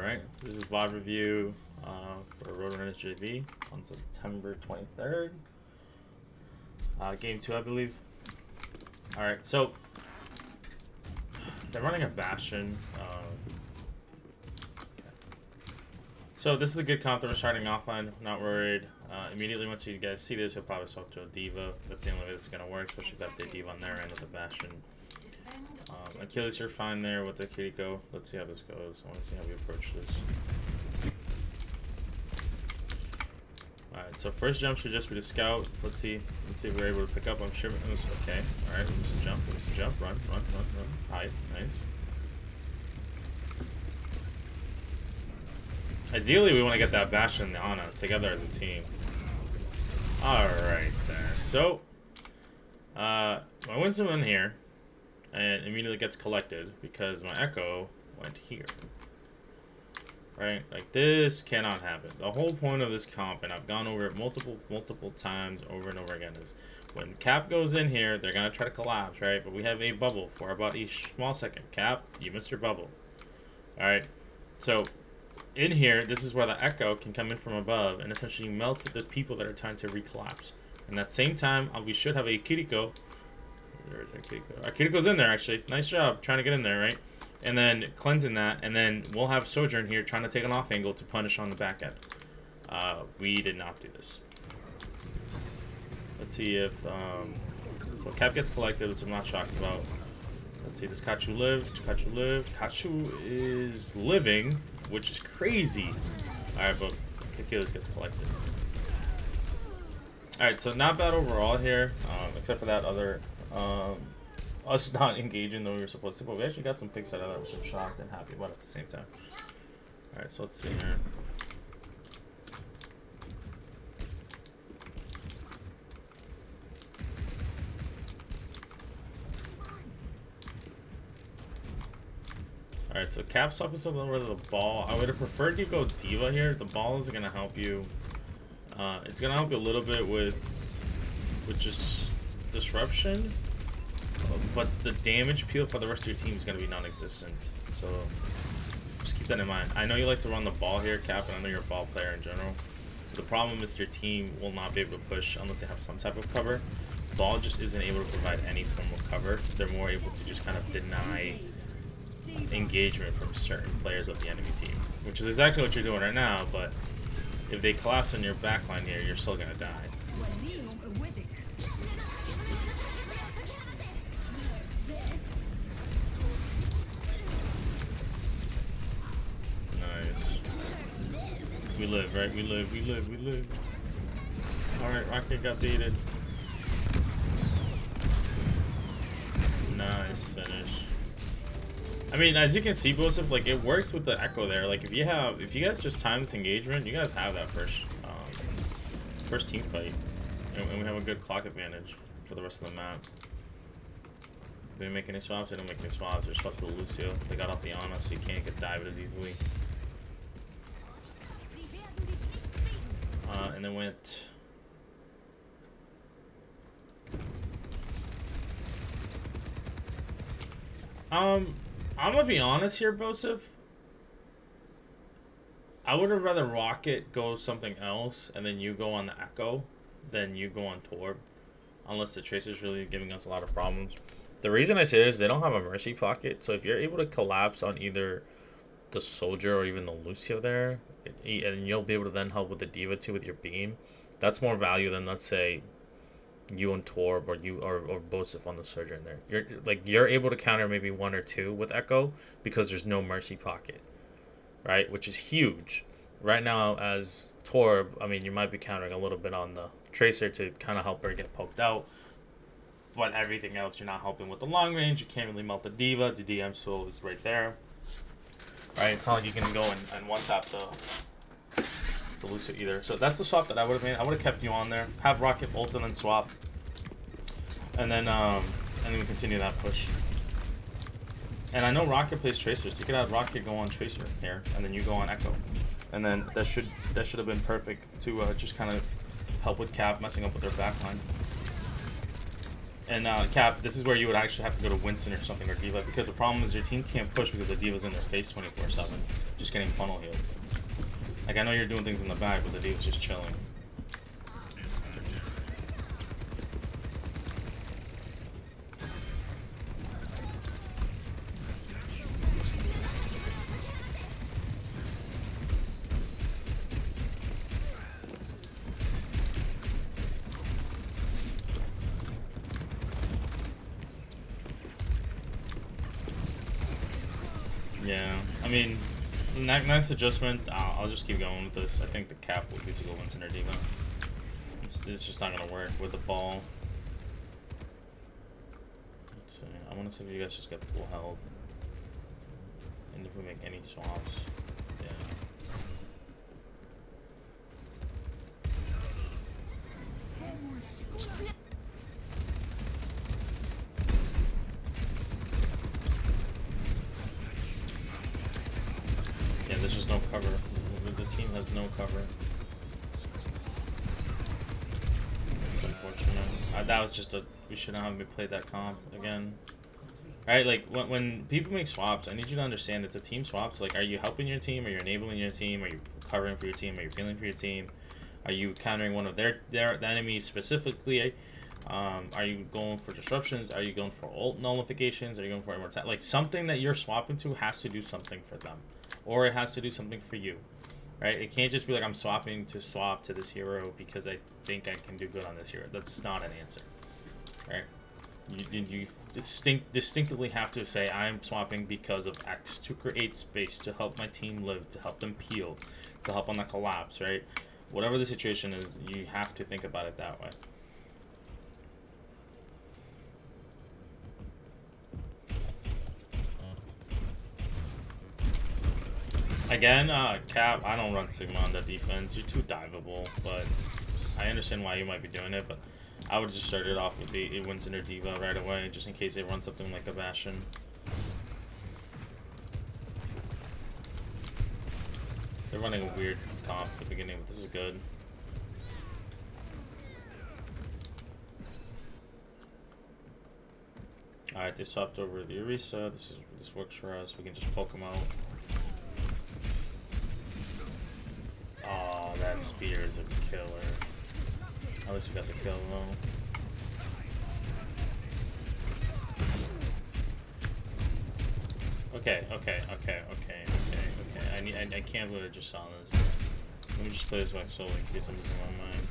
Alright, this is VOD review for Roadrunners JV on September 23rd. Game 2, I believe. Alright, so they're running a Bastion. So this is a good comp that we're starting offline. Not worried. Immediately once you guys see this, you'll probably swap to a D.Va. That's the only way this is going to work, especially if you have the D.Va on their end with the Bastion. Achilles, you're fine there with the Kiriko. Let's see how this goes. I want to see how we approach this. Alright, so first jump should just be to scout. Let's see if we're able to pick up. I'm sure it was okay. Alright, we just jump, run. Hide, nice. Ideally, we want to get that Bastion and the Ana together as a team. Alright there. So, my Winston went here, and immediately gets collected because my Echo went here. Right? Like, this cannot happen. The whole point of this comp, and I've gone over it multiple times over and over again, is when Cap goes in here, they're going to try to collapse, right? But we have a bubble for about each small second. Cap, you missed your bubble. Alright? So, in here, this is where the Echo can come in from above and essentially melt the people that are trying to recollapse. And at the same time, we should have a Kiriko. Where is our Kiriko? Our Kiriko's in there, actually. Nice job trying to get in there, right? And then cleansing that, and then we'll have Sojourn here trying to take an off angle to punish on the back end. We did not do this. Let's see if... so Cap gets collected, which I'm not shocked about. Let's see, does Kachu live? Kachu live? Kachu is living, which is crazy. Alright, but Achilles gets collected. Alright, so not bad overall here, except for that other, us not engaging the way we were supposed to, but we actually got some picks out of that, which I'm shocked and happy about at the same time. Alright, so let's see here. Alright, so Cap swapping something over to the ball. I would have preferred you go D.Va here. The ball is going to help you. It's going to help you a little bit with just disruption. But the damage peel for the rest of your team is going to be non-existent. So just keep that in mind. I know you like to run the ball here, Cap, and I know you're a ball player in general. The problem is your team will not be able to push unless they have some type of cover. Ball just isn't able to provide any form of cover. They're more able to just kind of deny engagement from certain players of the enemy team, which is exactly what you're doing right now. But if they collapse on your backline here, you're still gonna die. Nice. We live, right? We live. Alright, Rocket got baited. Nice finish. I mean, as you can see, Joseph, like, it works with the Echo there. Like, if you guys just time this engagement, you guys have that first team fight, and we have a good clock advantage for the rest of the map. They didn't make any swaps. They didn't make any swaps. They swapped to the Lucio. They got off the Ana, so you can't get dived as easily. And then went. I'm gonna be honest here, Bosif. I would have rather Rocket go something else and then you go on the Echo than you go on Torb, unless the Tracer's really giving us a lot of problems. The reason I say this is they don't have a Mercy pocket, so if you're able to collapse on either the Soldier or even the Lucio there, and you'll be able to then help with the D.Va too with your beam, that's more value than, let's say, you and Torb or Bosif on the Surger in there. You're able to counter maybe one or two with Echo because there's no Mercy pocket, right? Which is huge. Right now as Torb, I mean, you might be countering a little bit on the Tracer to kind of help her get poked out, but everything else you're not helping with the long range. You can't really melt the D.Va. The DM still is right there, right? It's not like you can go and one tap the Lucio either. So that's the swap that I would have made. I would have kept you on there, have Rocket ult and then swap, and then we continue that push. And I know Rocket plays Tracers. You could have Rocket go on Tracer here, and then you go on Echo, and then that should have been perfect to just kind of help with Cap messing up with their backline. And Cap, this is where you would actually have to go to Winston or something, or D.Va, because the problem is your team can't push because the D.Va's in their face 24/7, just getting funnel healed. Like, I know you're doing things in the back, but the D.Va's just chilling. Yeah, I mean, next adjustment, I'll just keep going with this. I think the Cap will basically go Winston or D.Va. It's just not gonna work with the ball. Let's see. I want to see if you guys just get full health, and if we make any swaps. Yeah. Yeah, there's just no cover. The team has no cover. It's unfortunate. That was just a... We shouldn't have played that comp again. Alright, like, when people make swaps, I need you to understand it's a team swap. So, like, are you helping your team? Are you enabling your team? Are you covering for your team? Are you healing for your team? Are you countering one of the enemies specifically? Are you going for disruptions? Are you going for ult nullifications? Are you going for immortality? Like, something that you're swapping to has to do something for them. Or it has to do something for you, right? It can't just be like, I'm swapping to swap to this hero because I think I can do good on this hero. That's not an answer, right? You distinctly have to say, I'm swapping because of X, to create space, to help my team live, to help them peel, to help on the collapse, right? Whatever the situation is, you have to think about it that way. Again, Cap, I don't run Sigma on the defense. You're too diveable, but I understand why you might be doing it, but I would just start it off with the Winston or D.Va right away, just in case they run something like a Bastion. They're running a weird comp at the beginning, but this is good. Alright, they swapped over the Orisa. This works for us. We can just poke them out. Oh, that spear is a killer. At least we got the kill though. Okay. I can't believe I just saw this. Let me just play this back slowly in case I'm losing my mind.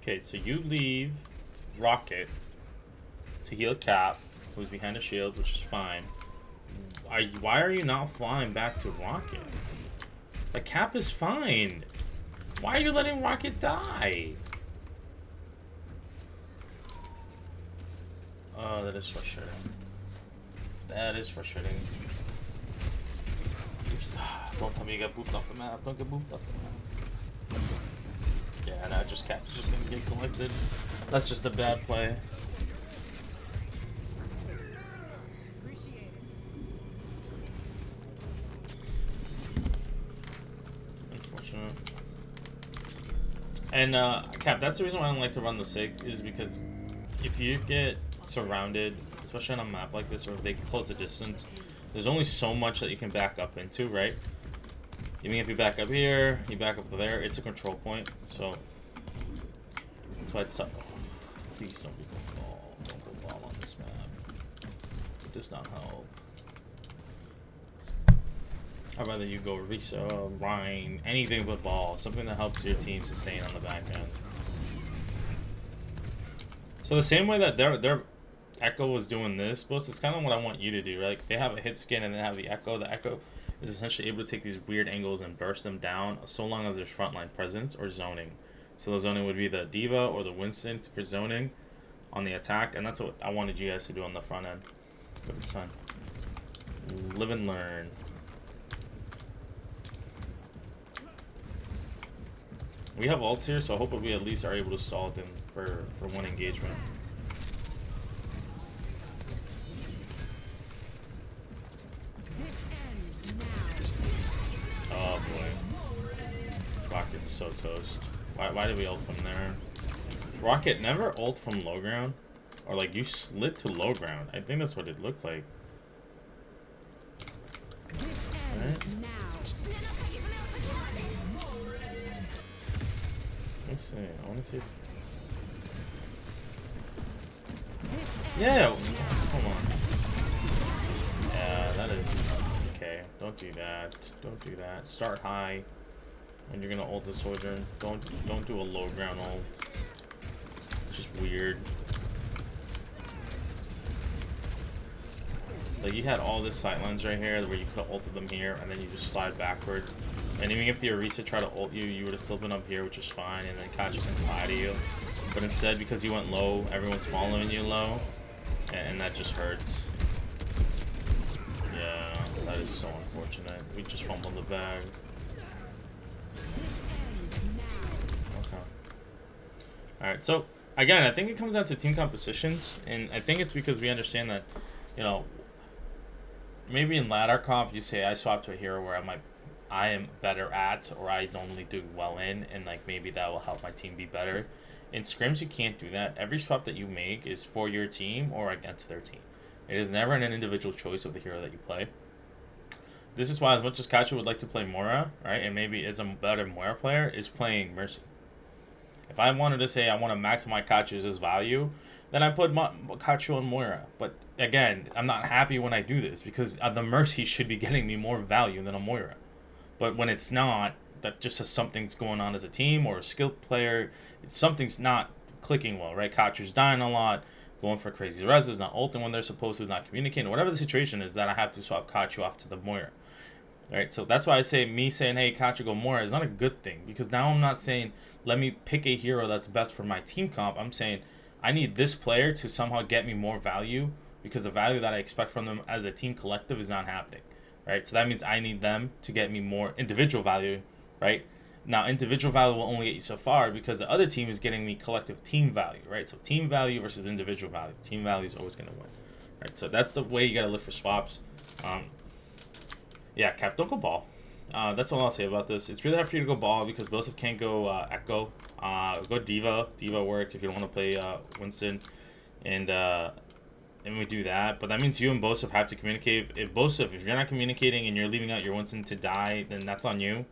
Okay, so you leave Rocket to heal Cap, who's behind a shield, which is fine. Why are you not flying back to Rocket? The Cap is fine. Why are you letting Rocket die? Oh, that is frustrating. That is frustrating. Don't tell me you got booped off the map. Don't get booped off the map. Yeah, no, just Cap's just gonna get collected. That's just a bad play. Unfortunate. And Cap, that's the reason why I don't like to run the SIG, is because if you get surrounded, especially on a map like this where they close the distance, there's only so much that you can back up into, right? Even if you back up here, you back up there, it's a control point. So that's why it's tough. Please don't go ball. Don't go ball on this map. It does not help. I'd rather you go Orisa, Rhine, anything but ball. Something that helps your team sustain on the back end. So the same way that their Echo was doing this, Bus, it's kind of what I want you to do, right? Like, they have a hit skin and they have the Echo. The Echo is essentially able to take these weird angles and burst them down, so long as there's frontline presence or zoning. So the zoning would be the D.Va or the Winston for zoning on the attack, and that's what I wanted you guys to do on the front end. But it's fine. Live and learn. We have ults here, so I hope that we at least are able to stall them for one engagement. Oh boy. coast. Why did we ult from there? Rocket, never ult from low ground. Or like you slid to low ground. I think that's what it looked like. Right? Let's see. I want to see. Yeah, come on. Yeah, that is okay. Don't do that. Don't do that. Start high when you're gonna ult the soldier. Don't do a low ground ult. It's just weird. Like you had all this sightlines right here where you could have ulted them here, and then you just slide backwards. And even if the Orisa tried to ult you, you would have still been up here, which is fine, and then Kachi can fly to you. But instead, because you went low, everyone's following you low, and that just hurts. Yeah, that is so unfortunate. We just fumbled the bag. Okay. Alright, so again, I think it comes down to team compositions, and I think it's because we understand that, you know, maybe in ladder comp you say I swap to a hero where I am better at, or I normally do well in, and like maybe that will help my team be better. In scrims you can't do that. Every swap that you make is for your team or against their team. It is never an individual choice of the hero that you play. This is why, as much as Kachi would like to play Moira, right, and maybe is a better Moira player, is playing Mercy. If I wanted to say I want to maximize Kachi's value, then I put Kachi on Moira. But again, I'm not happy when I do this because the Mercy should be getting me more value than a Moira. But when it's not, that just says something's going on as a team or a skilled player. Something's not clicking well, right? Kachi's dying a lot, going for crazy reses, not ulting when they're supposed to, not communicating. Whatever the situation is, that I have to swap Kachi off to the Moira. Right, so that's why I say me saying, hey, Kachi go Moira is not a good thing, because now I'm not saying let me pick a hero that's best for my team comp. I'm saying I need this player to somehow get me more value, because the value that I expect from them as a team collective is not happening. Right, so that means I need them to get me more individual value. Right, now individual value will only get you so far because the other team is getting me collective team value. Right, so team value versus individual value. Team value is always going to win. Right, so that's the way you got to look for swaps. Yeah, Cap, don't go ball. That's all I'll say about this. It's really hard for you to go ball because Bosef can't go Echo. Go Diva. Diva works if you don't want to play Winston. And we do that. But that means you and Bosef have to communicate. If you're not communicating and you're leaving out your Winston to die, then that's on you.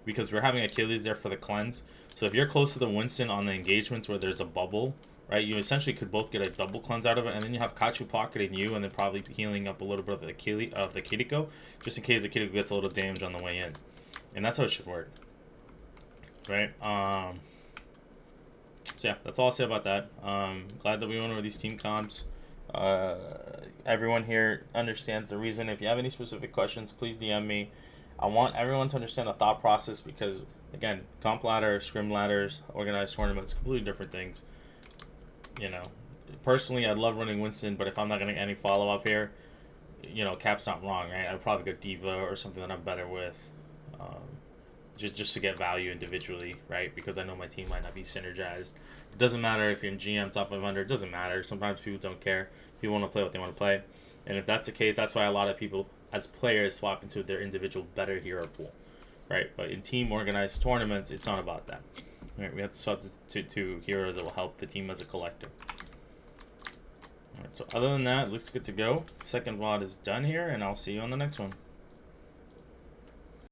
Because we're having Achilles there for the cleanse. So if you're close to the Winston on the engagements where there's a bubble, right, you essentially could both get a double cleanse out of it, and then you have Kachu pocketing you, and then probably healing up a little bit of the Kiriko, just in case the Kiriko gets a little damage on the way in, and that's how it should work, right? So yeah, that's all I'll say about that. Glad that we went over these team comps. Everyone here understands the reason. If you have any specific questions, please DM me. I want everyone to understand the thought process because, again, comp ladder, scrim ladders, organized tournaments, completely different things. You know, personally, I'd love running Winston, but if I'm not going to get any follow-up here, you know, Cap's not wrong, right? I'd probably go Diva or something that I'm better with, just to get value individually, right? Because I know my team might not be synergized. It doesn't matter if you're in GM top 500. It doesn't matter. Sometimes people don't care. People want to play what they want to play. And if that's the case, that's why a lot of people, as players, swap into their individual better hero pool, right? But in team organized tournaments, it's not about that. Right, we have to swap to heroes that will help the team as a collective. Alright, so other than that, it looks good to go. Second VOD is done here, and I'll see you on the next one.